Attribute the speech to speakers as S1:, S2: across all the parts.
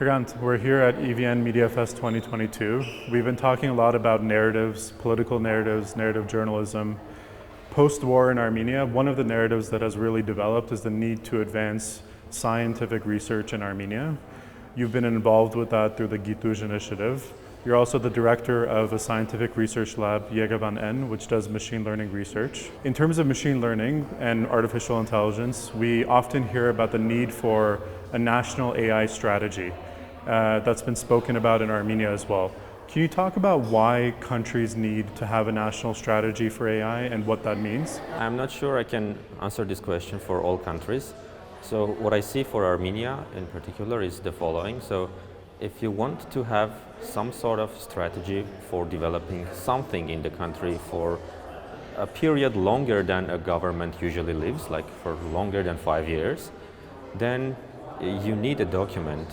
S1: Hran't, we're here at EVN Media Fest 2022. We've been talking a lot about narratives, political narratives, narrative journalism. Post-war in Armenia, one of the narratives that has really developed is the need to advance scientific research in Armenia. You've been involved with that through the Gituj initiative. You're also the director of a scientific research lab, YerevaNN, which does machine learning research. In terms of machine learning and artificial intelligence, we often hear about the need for a national AI strategy that's been spoken about in Armenia as well. Can you talk about why countries need to have a national strategy for AI and what that means?
S2: I'm not sure I can answer this question for all countries. So what I see for Armenia in particular is the following. So if you want to have some sort of strategy for developing something in the country for a period longer than a government usually lives, like for longer than 5 years, then you need a document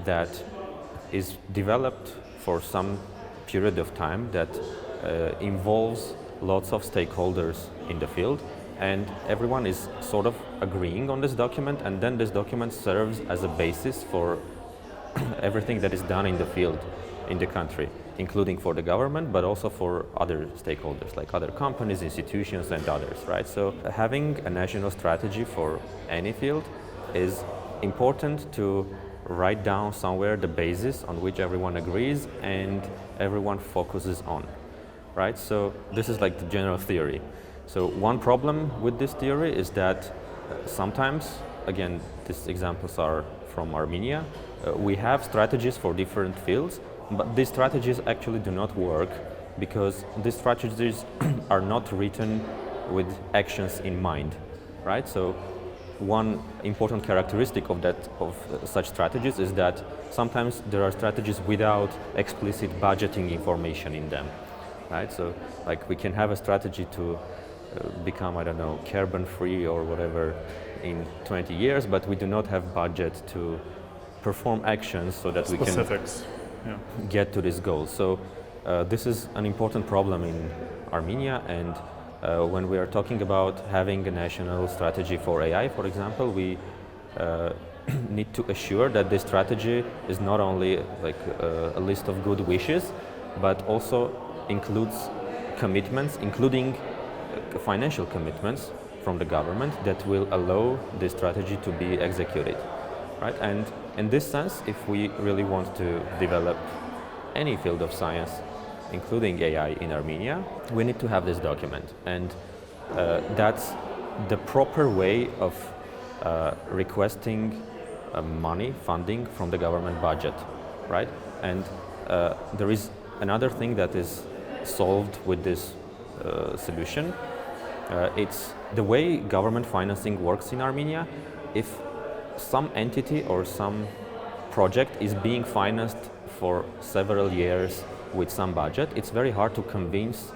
S2: that is developed for some period of time that involves lots of stakeholders in the field, and everyone is sort of agreeing on this document, and then this document serves as a basis for everything that is done in the field in the country, including for the government, but also for other stakeholders, like other companies, institutions, and others, right? So having a national strategy for any field is important to write down somewhere the basis on which everyone agrees and everyone focuses on, right? So this is like the general theory. So one problem with this theory is that sometimes, again, these examples are from Armenia, we have strategies for different fields, but these strategies actually do not work because these strategies are not written with actions in mind, right? So one important characteristic of such strategies is that sometimes there are strategies without explicit budgeting information in them, right? So like we can have a strategy to become, I don't know, carbon free or whatever in 20 years, but we do not have budget to perform actions so that we can get to this goal. So this is an important problem in Armenia, and when we are talking about having a national strategy for AI, for example, we need to assure that this strategy is not only like a list of good wishes, but also includes commitments, including financial commitments from the government that will allow this strategy to be executed, right? And in this sense, if we really want to develop any field of science, including AI in Armenia, we need to have this document. And that's the proper way of requesting money, funding from the government budget, right? And there is another thing that is solved with this solution. It's the way government financing works in Armenia. If some entity or some project is being financed for several years with some budget, it's very hard to convince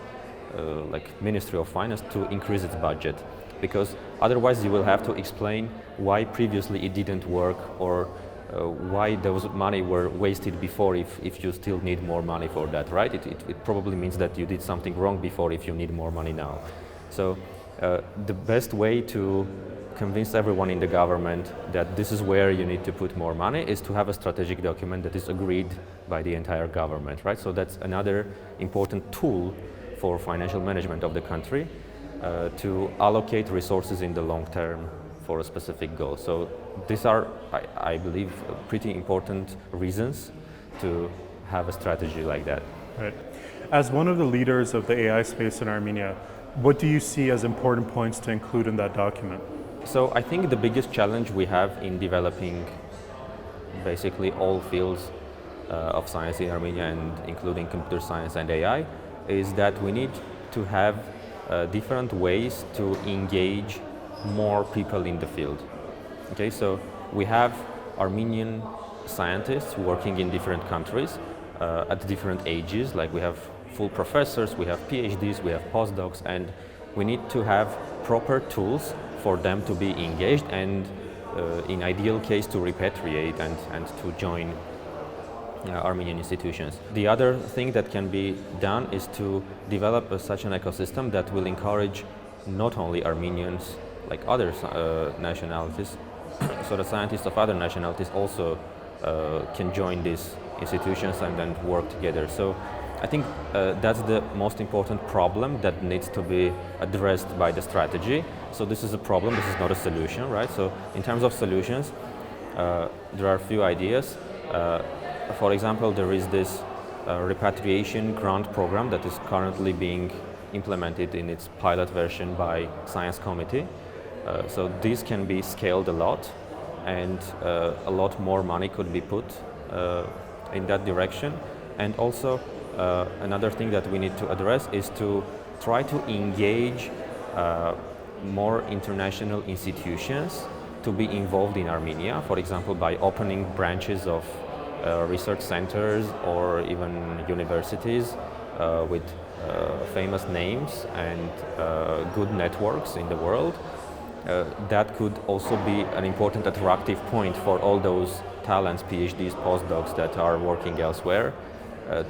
S2: like Ministry of Finance to increase its budget, because otherwise you will have to explain why previously it didn't work or why those money were wasted before if you still need more money for that, right? It probably means that you did something wrong before if you need more money now. So the best way to convince everyone in the government that this is where you need to put more money is to have a strategic document that is agreed by the entire government, right? So that's another important tool for financial management of the country to allocate resources in the long term for a specific goal. So these are, I believe, pretty important reasons to have a strategy like that.
S1: Right. As one of the leaders of the AI space in Armenia, what do you see as important points to include in that document?
S2: So I think the biggest challenge we have in developing basically all fields of science in Armenia, and including computer science and AI, is that we need to have different ways to engage more people in the field. Okay, so we have Armenian scientists working in different countries at different ages, like we have full professors, we have PhDs, we have postdocs, and we need to have proper tools for them to be engaged and in ideal case to repatriate and to join Armenian institutions. The other thing that can be done is to develop such an ecosystem that will encourage not only Armenians, like other nationalities, so the scientists of other nationalities also can join these institutions and then work together. So I think that's the most important problem that needs to be addressed by the strategy. So this is a problem, this is not a solution, right? So in terms of solutions, there are a few ideas. For example, there is this repatriation grant program that is currently being implemented in its pilot version by Science Committee. So this can be scaled a lot, and a lot more money could be put in that direction. And also another thing that we need to address is to try to engage more international institutions to be involved in Armenia, for example, by opening branches of research centers or even universities with famous names and good networks in the world. That could also be an important attractive point for all those talents, PhDs, postdocs that are working elsewhere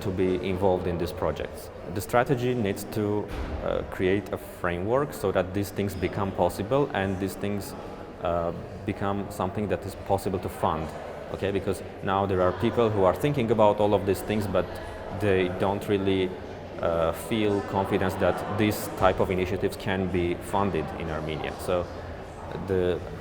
S2: to be involved in these projects. The strategy needs to create a framework so that these things become possible and these things become something that is possible to fund. Okay, because now there are people who are thinking about all of these things, but they don't really feel confidence that this type of initiatives can be funded in Armenia. So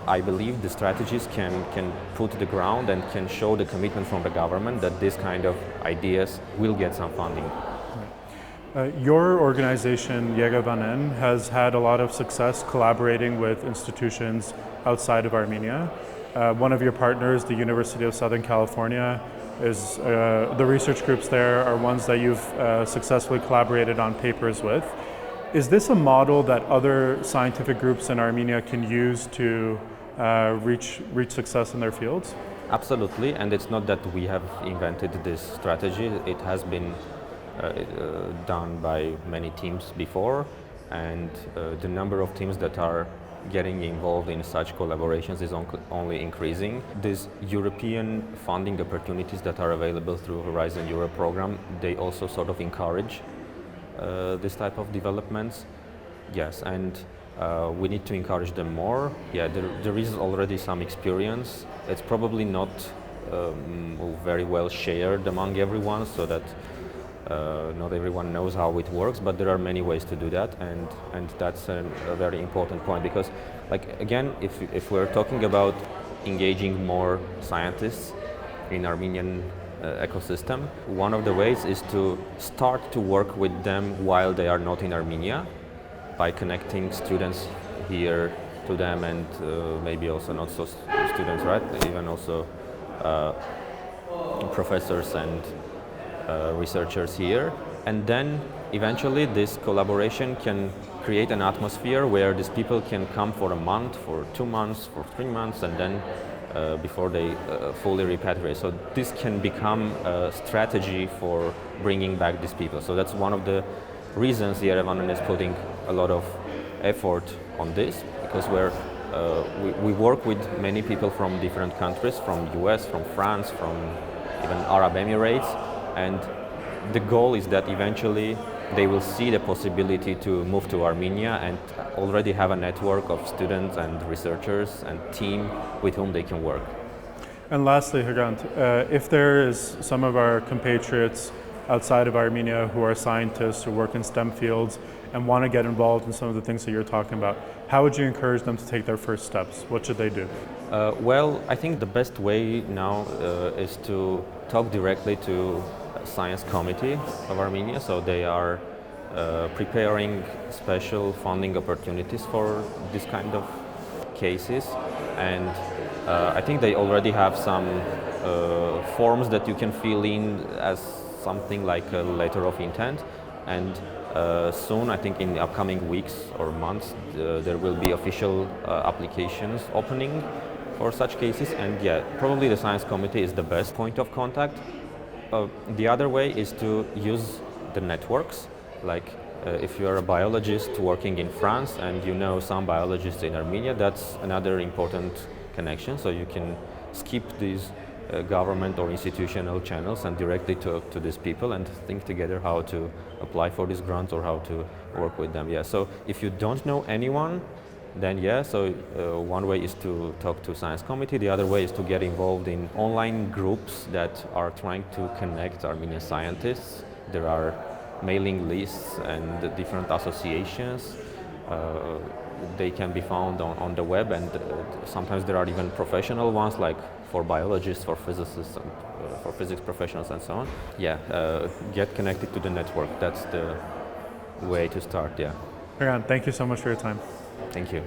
S2: I believe the strategies can put the ground and can show the commitment from the government that this kind of ideas will get some funding.
S1: Your organization, YerevaNN, has had a lot of success collaborating with institutions outside of Armenia. One of your partners, the University of Southern California, is the research groups there are ones that you've successfully collaborated on papers with. Is this a model that other scientific groups in Armenia can use to reach success in their fields?
S2: Absolutely, and it's not that we have invented this strategy. It has been done by many teams before, and the number of teams that are getting involved in such collaborations is only increasing. These European funding opportunities that are available through Horizon Europe program, they also sort of encourage this type of developments. Yes, and we need to encourage them more. Yeah, there is already some experience. It's probably not very well shared among everyone, so that not everyone knows how it works, but there are many ways to do that, and that's a very important point, because, like, again, if we're talking about engaging more scientists in Armenian ecosystem, one of the ways is to start to work with them while they are not in Armenia, by connecting students here to them, and maybe also not so students, right? Even also professors and researchers here, and then eventually this collaboration can create an atmosphere where these people can come for a month, for 2 months, for 3 months, and then before they fully repatriate. So this can become a strategy for bringing back these people. So that's one of the reasons YerevaNN is putting a lot of effort on this, because we work with many people from different countries, from US, from France, from even Arab Emirates. And the goal is that eventually they will see the possibility to move to Armenia and already have a network of students and researchers and team with whom they can work.
S1: And lastly, Hranт, if there is some of our compatriots outside of Armenia who are scientists who work in STEM fields and want to get involved in some of the things that you're talking about, how would you encourage them to take their first steps? What should they do?
S2: Well, I think the best way now is to talk directly to Science Committee of Armenia. So they are preparing special funding opportunities for this kind of cases, and I think they already have some forms that you can fill in as something like a letter of intent, and soon, I think in the upcoming weeks or months, there will be official applications opening for such cases, and yeah, probably the Science Committee is the best point of contact. The other way is to use the networks, like if you're a biologist working in France and you know some biologists in Armenia, that's another important connection, so you can skip these government or institutional channels and directly talk to these people and think together how to apply for these grants or how to work with them. Yeah, so if you don't know anyone then yeah, so one way is to talk to science committee, the other way is to get involved in online groups that are trying to connect Armenian scientists. There are mailing lists and different associations. They can be found on the web, and sometimes there are even professional ones, like for biologists, for physicists, and, for physics professionals and so on. Yeah, get connected to the network. That's the way to start, yeah.
S1: Hran't, thank you so much for your time.
S2: Thank you.